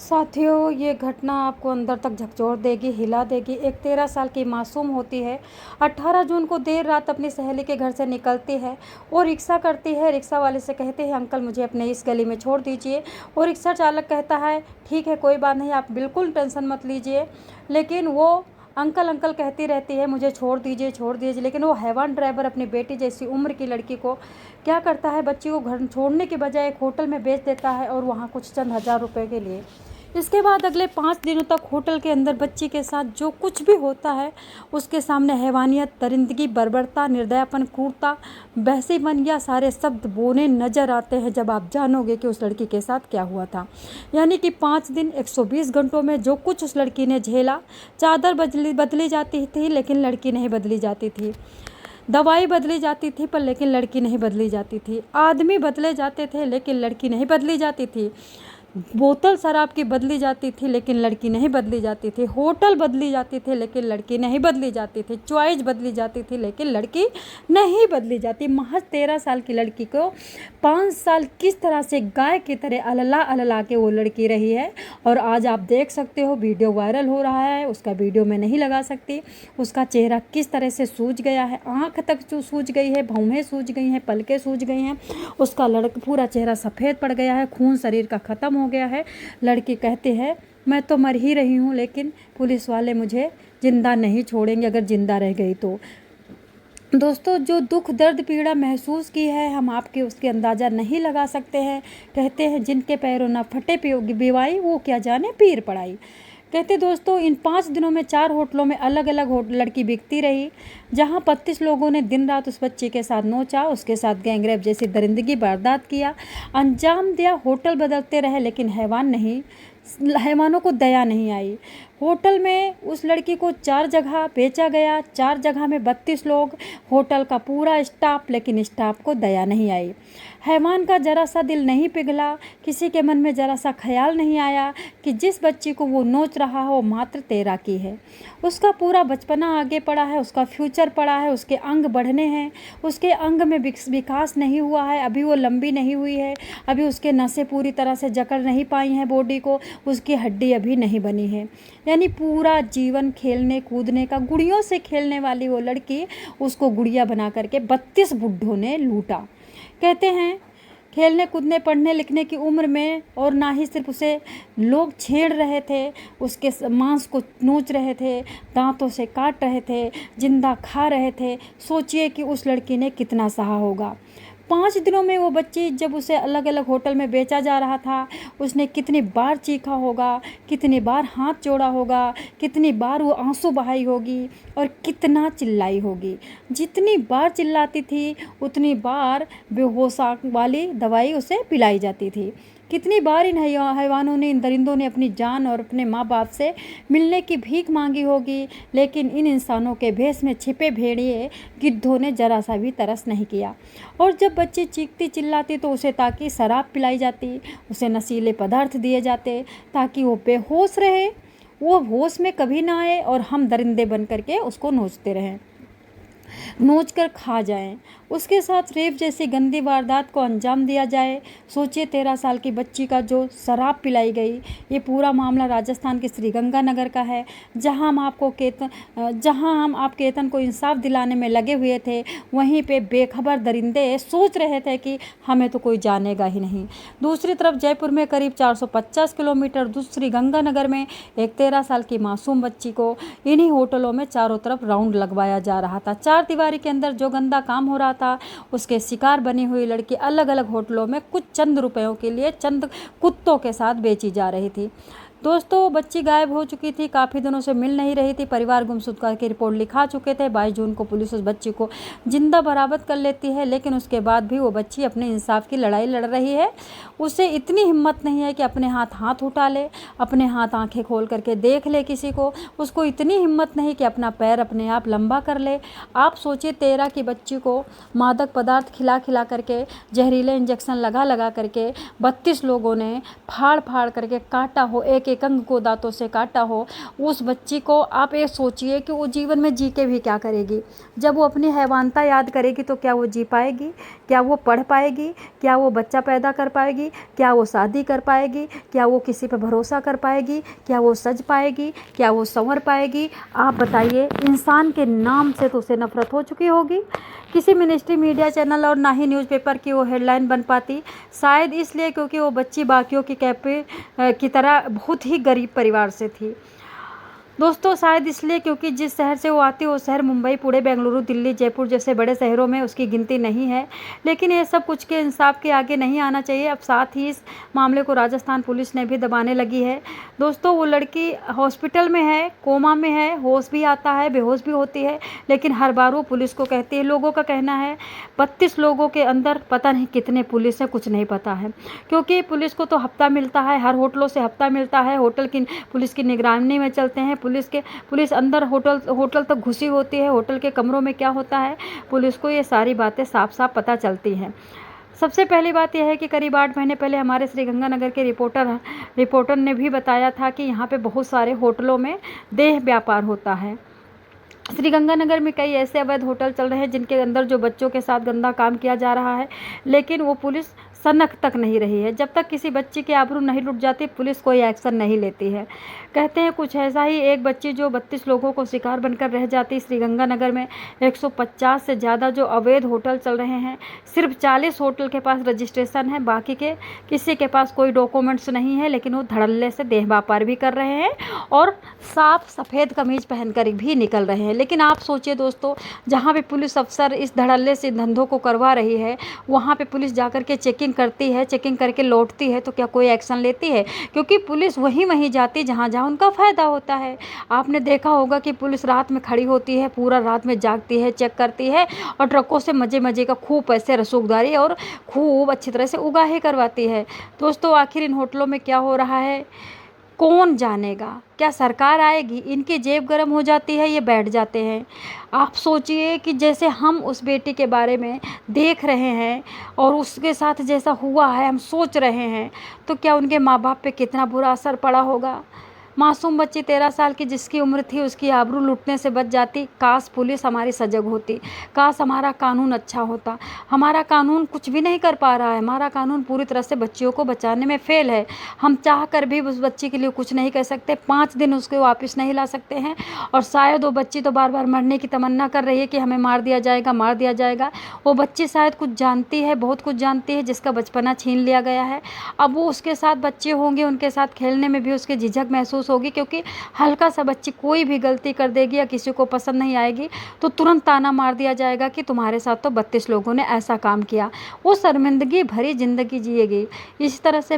साथियों, ये घटना आपको अंदर तक झकझोर देगी, हिला देगी। एक 13 साल की मासूम होती है। 18 जून को देर रात अपनी सहेली के घर से निकलती है और रिक्शा करती है। रिक्शा वाले से कहती है, अंकल मुझे अपने इस गली में छोड़ दीजिए। और रिक्शा चालक कहता है, ठीक है कोई बात नहीं, आप बिल्कुल टेंशन मत लीजिए। लेकिन वो अंकल अंकल कहती रहती है, मुझे छोड़ दीजिए छोड़ दीजिए। लेकिन वो हैवान ड्राइवर अपनी बेटी जैसी उम्र की लड़की को क्या करता है, बच्ची को घर छोड़ने के बजाय एक होटल में बेच देता है, और वहाँ कुछ चंद हज़ार रुपए के लिए। इसके बाद अगले 5 दिनों तक होटल के अंदर बच्ची के साथ जो कुछ भी होता है उसके सामने हैवानियत, दरिंदगी, बर्बरता, निर्दयपन, क्रूरता, बहसीपन या सारे शब्द बोने नजर आते हैं जब आप जानोगे कि उस लड़की के साथ क्या हुआ था। यानी कि 5 दिन 120 घंटों में जो कुछ उस लड़की ने झेला। चादर बदली जाती थी लेकिन लड़की नहीं बदली जाती थी। दवाई बदली जाती थी पर लेकिन लड़की नहीं बदली जाती थी। आदमी बदले जाते थे लेकिन लड़की नहीं बदली जाती थी। बोतल शराब की बदली जाती थी लेकिन लड़की नहीं बदली जाती थी। होटल बदली जाती थी लेकिन लड़की नहीं बदली जाती थी। चॉइस बदली जाती थी लेकिन लड़की नहीं बदली जाती। महज 13 साल की लड़की को 5 साल किस तरह से गाय की तरह अलला अलला के वो लड़की रही है। और आज आप देख सकते हो, वीडियो वायरल हो रहा है। उसका वीडियो मैं नहीं लगा सकती। उसका चेहरा किस तरह से सूज गया है, आँख तक जो सूज गई है, भौहें सूज गई हैं, पलकें सूज गई हैं। उसका पूरा चेहरा सफ़ेद पड़ गया है, खून शरीर का ख़त्म हो गया है। लड़की कहती है, मैं तो मर ही रही हूँ लेकिन पुलिस वाले मुझे जिंदा नहीं छोड़ेंगे अगर जिंदा रह गई तो। दोस्तों, जो दुख दर्द पीड़ा महसूस की है हम आपके उसके अंदाज़ा नहीं लगा सकते हैं। कहते हैं, जिनके पैरों न फटे बिवाई वो क्या जाने पीर पड़ाई। कहते दोस्तों, इन 5 दिनों में 4 होटलों में अलग अलग लड़की बिकती रही, जहां 35 लोगों ने दिन रात उस बच्ची के साथ नोचा, उसके साथ गैंगरेप जैसी दरिंदगी बर्दाश्त किया, अंजाम दिया। होटल बदलते रहे लेकिन हैवानों को दया नहीं आई। होटल में उस लड़की को 4 जगह बेचा गया, 4 जगह में 32 लोग, होटल का पूरा स्टाफ, लेकिन स्टाफ को दया नहीं आई। हैवान का जरा सा दिल नहीं पिघला, किसी के मन में जरा सा ख्याल नहीं आया कि जिस बच्ची को वो नोच रहा हो मात्र 13 की है। उसका पूरा बचपना आगे पड़ा है, उसका फ्यूचर पड़ा है, उसके अंग बढ़ने हैं, उसके अंग में विकास नहीं हुआ है, अभी वो लंबी नहीं हुई है, अभी उसके नसें पूरी तरह से जकड़ नहीं पाई हैं बॉडी को, उसकी हड्डी अभी नहीं बनी है। यानी पूरा जीवन खेलने कूदने का, गुड़ियों से खेलने वाली वो लड़की, उसको गुड़िया बना करके 32 बुड्ढों ने लूटा। कहते हैं, खेलने कूदने पढ़ने लिखने की उम्र में, और ना ही सिर्फ उसे लोग छेड़ रहे थे, उसके मांस को नोच रहे थे, दांतों से काट रहे थे, जिंदा खा रहे थे। सोचिए कि उस लड़की ने कितना सहा होगा। 5 दिनों में वो बच्ची, जब उसे अलग अलग होटल में बेचा जा रहा था, उसने कितनी बार चीखा होगा, कितनी बार हाथ जोड़ा होगा, कितनी बार वो आंसू बहाई होगी और कितना चिल्लाई होगी। जितनी बार चिल्लाती थी उतनी बार बेहोशा वाली दवाई उसे पिलाई जाती थी। कितनी बार इन हैवानों ने, इन दरिंदों ने अपनी जान और अपने माँ बाप से मिलने की भीख मांगी होगी, लेकिन इन इंसानों के भेष में छिपे भेड़िए गिद्धों ने जरा सा भी तरस नहीं किया। और जब बच्ची चीखती चिल्लाती तो उसे ताकि शराब पिलाई जाती, उसे नशीले पदार्थ दिए जाते ताकि वो बेहोश रहे, वो होश में कभी ना आए, और हम दरिंदे बन करके उसको नोचते रहें, नोच कर खा जाएं। उसके साथ रेप जैसी गंदी वारदात को अंजाम दिया जाए। सोचिए, 13 साल की बच्ची का जो शराब पिलाई गई। ये पूरा मामला राजस्थान के श्रीगंगानगर का है, जहां हम आप केतन को इंसाफ दिलाने में लगे हुए थे, वहीं पे बेखबर दरिंदे सोच रहे थे कि हमें तो कोई जानेगा ही नहीं। दूसरी तरफ जयपुर में करीब 450 किलोमीटर दूर श्रीगंगानगर में एक 13 साल की मासूम बच्ची को इन्हीं होटलों में चारों तरफ राउंड लगवाया जा रहा था। 4 दीवारी के अंदर जो गंदा काम हो रहा था, उसके शिकार बनी हुई लड़की अलग अलग होटलों में कुछ चंद रुपयों के लिए चंद कुत्तों के साथ बेची जा रही थी। दोस्तों, बच्ची गायब हो चुकी थी, काफ़ी दिनों से मिल नहीं रही थी। परिवार गुमशुदगी की रिपोर्ट लिखा चुके थे। 22 जून को पुलिस उस बच्ची को जिंदा बरामद कर लेती है, लेकिन उसके बाद भी वो बच्ची अपने इंसाफ की लड़ाई लड़ रही है। उसे इतनी हिम्मत नहीं है कि अपने हाथ उठा ले, अपने हाथ आंखें खोल करके देख ले किसी को। उसको इतनी हिम्मत नहीं कि अपना पैर अपने आप लंबा कर ले। आप सोचिए, 13 की बच्ची को मादक पदार्थ खिला खिला करके, जहरीले इंजेक्शन लगा लगा करके 32 लोगों ने फाड़ फाड़ करके काटा हो, एक एक अंग को दांतों से काटा हो, उस बच्ची को आप ये सोचिए कि वो जीवन में जी के भी क्या करेगी। जब वो अपनी हैवानता याद करेगी तो क्या वो जी पाएगी? क्या वो पढ़ पाएगी? क्या वो बच्चा पैदा कर पाएगी? क्या वो शादी कर पाएगी? क्या वो किसी पर भरोसा कर पाएगी? क्या वो सज पाएगी? क्या वो संवर पाएगी? आप बताइए। इंसान के नाम से तो उसे नफरत हो चुकी होगी। किसी मिनिस्ट्री मीडिया चैनल और ना ही न्यूज़पेपर की वो हेडलाइन बन पाती, शायद इसलिए क्योंकि वो बच्ची बाकियों की कैपे की तरह बहुत ही गरीब परिवार से थी। दोस्तों शायद इसलिए क्योंकि जिस शहर से वो आती है वो शहर मुंबई, पुणे, बेंगलुरु, दिल्ली, जयपुर जैसे बड़े शहरों में उसकी गिनती नहीं है। लेकिन ये सब कुछ के इंसाफ के आगे नहीं आना चाहिए। अब साथ ही इस मामले को राजस्थान पुलिस ने भी दबाने लगी है। दोस्तों वो लड़की हॉस्पिटल में है, कोमा में है, होश भी आता है, बेहोश भी होती है, लेकिन हर बार वो पुलिस को कहती है। लोगों का कहना है 32 लोगों के अंदर पता नहीं कितने पुलिस है, कुछ नहीं पता है, क्योंकि पुलिस को तो हफ्ता मिलता है, हर होटलों से हफ्ता मिलता है, होटल की पुलिस की निगरानी में चलते हैं। पुलिस अंदर होटल तक घुसी होती है, होटल के कमरों में क्या होता है पुलिस को ये सारी बातें साफ साफ पता चलती हैं। सबसे पहली बात यह है कि करीब 8 महीने पहले हमारे श्रीगंगानगर के रिपोर्टर ने भी बताया था कि यहाँ पे बहुत सारे होटलों में देह व्यापार होता है। श्रीगंगानगर में कई ऐसे अवैध होटल चल रहे हैं जिनके अंदर जो बच्चों के साथ गंदा काम किया जा रहा है, लेकिन वो पुलिस सनक तक नहीं रही है। जब तक किसी बच्ची की आबरू नहीं लुट जाती पुलिस कोई एक्शन नहीं लेती है। कहते हैं कुछ ऐसा ही एक बच्ची जो 32 लोगों को शिकार बनकर रह जाती। श्रीगंगानगर में 150 से ज़्यादा जो अवैध होटल चल रहे हैं, सिर्फ 40 होटल के पास रजिस्ट्रेशन है, बाकी के किसी के पास कोई डॉक्यूमेंट्स नहीं है, लेकिन वो धड़ल्ले से देह व्यापार भी कर रहे हैं और साफ सफ़ेद कमीज पहनकर भी निकल रहे हैं। लेकिन आप सोचिए दोस्तों, जहाँ पे पुलिस अफसर इस धड़ल्ले से धंधों को करवा रही है, वहाँ पे पुलिस जाकर के चेकिंग करती है, चेकिंग करके लौटती है, तो क्या कोई एक्शन लेती है? क्योंकि पुलिस वहीं जाती जहाँ जहाँ उनका फ़ायदा होता है। आपने देखा होगा कि पुलिस रात में खड़ी होती है, पूरा रात में जागती है, चेक करती है और ट्रकों से मज़े का खूब पैसे रसूखदारी और खूब अच्छी तरह से उगाही करवाती है। दोस्तों आखिर इन होटलों में क्या हो रहा है कौन जानेगा? क्या सरकार आएगी? इनकी जेब गर्म हो जाती है, ये बैठ जाते हैं। आप सोचिए कि जैसे हम उस बेटी के बारे में देख रहे हैं और उसके साथ जैसा हुआ है हम सोच रहे हैं, तो क्या उनके माँ बाप पे कितना बुरा असर पड़ा होगा। मासूम बच्ची 13 साल की जिसकी उम्र थी, उसकी आबरू लूटने से बच जाती। काश पुलिस हमारी सजग होती, काश हमारा कानून अच्छा होता। हमारा कानून कुछ भी नहीं कर पा रहा है, हमारा कानून पूरी तरह से बच्चियों को बचाने में फेल है। हम चाह कर भी उस बच्ची के लिए कुछ नहीं कर सकते, 5 दिन उसको वापस नहीं ला सकते हैं। और शायद वो बच्ची तो बार बार मरने की तमन्ना कर रही है कि हमें मार दिया जाएगा, मार दिया जाएगा। वो बच्ची शायद कुछ जानती है, बहुत कुछ जानती है, जिसका बचपना छीन लिया गया है। अब वो उसके साथ बच्चे होंगे, उनके साथ खेलने में भी उसके झिझक महसूस होगी, क्योंकि हल्का सा बच्ची कोई भी गलती कर देगी या किसी को पसंद नहीं आएगी तो तुरंत ताना मार दिया जाएगा कि तुम्हारे साथ तो 32 लोगों ने ऐसा काम किया। वो शर्मिंदगी भरी ज़िंदगी जिएगी। इस तरह से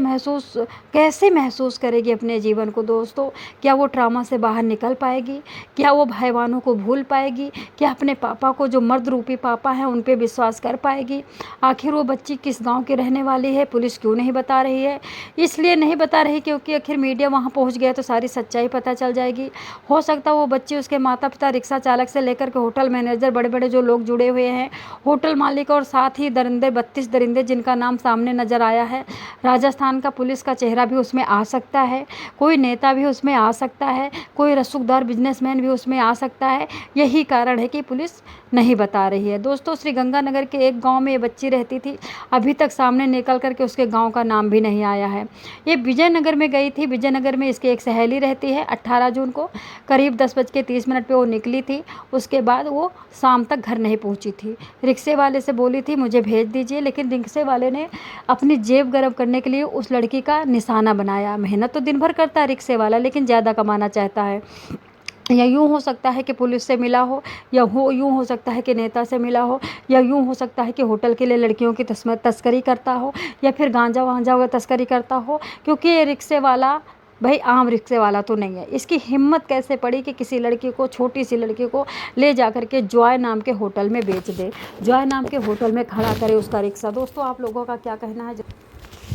कैसे महसूस करेगी अपने जीवन को दोस्तों? क्या वो ट्रामा से बाहर निकल पाएगी? क्या वो भाई बहनों को भूल पाएगी? क्या अपने पापा को, जो मर्द रूपी पापा हैं, उन पर विश्वास कर पाएगी? आखिर वो बच्ची किस गाँव की रहने वाली है? पुलिस क्यों नहीं बता रही है? इसलिए नहीं बता रही क्योंकि आखिर मीडिया वहाँ पहुँच गया तो सारी सच्चाई पता चल जाएगी। हो सकता है वो बच्ची, उसके माता पिता, रिक्शा चालक से लेकर के होटल मैनेजर, बड़े बड़े जो लोग जुड़े हुए हैं, होटल मालिक और साथ ही दरिंदे, 32 दरिंदे जिनका नाम सामने नजर आया है। राजस्थान का पुलिस का चेहरा भी उसमें आ सकता है, कोई नेता भी उसमें आ सकता है, कोई रसूखदार बिजनेसमैन भी उसमें आ सकता है। यही कारण है कि पुलिस नहीं बता रही है। दोस्तों श्रीगंगानगर के एक गाँव में ये बच्ची रहती थी, अभी तक सामने निकल करके उसके गाँव का नाम भी नहीं आया है। ये विजयनगर में गई थी, विजयनगर में इसकी एक सहेली रहती है। 18 जून को करीब 10:30 पे वो निकली थी। उसके बाद वो शाम तक घर नहीं पहुंची थी। रिक्शे वाले से बोली थी मुझे भेज दीजिए, लेकिन रिक्शे वाले ने अपनी जेब गर्म करने के लिए उस लड़की का निशाना बनाया। मेहनत तो दिन भर करता है रिक्शे वाला, लेकिन ज़्यादा कमाना चाहता है। या यूँ हो सकता है कि पुलिस से मिला हो, या यूँ हो सकता है कि नेता से मिला हो, या यूँ हो सकता है कि होटल के लिए लड़कियों की तस्करी करता हो, या फिर गांजा वांजा का तस्करी करता हो। क्योंकि ये रिक्शे वाला भाई आम रिक्शे वाला तो नहीं है। इसकी हिम्मत कैसे पड़ी कि किसी लड़की को, छोटी सी लड़की को ले जा कर के जॉय नाम के होटल में बेच दे, जॉय नाम के होटल में खड़ा करे उसका रिक्शा। दोस्तों आप लोगों का क्या कहना है?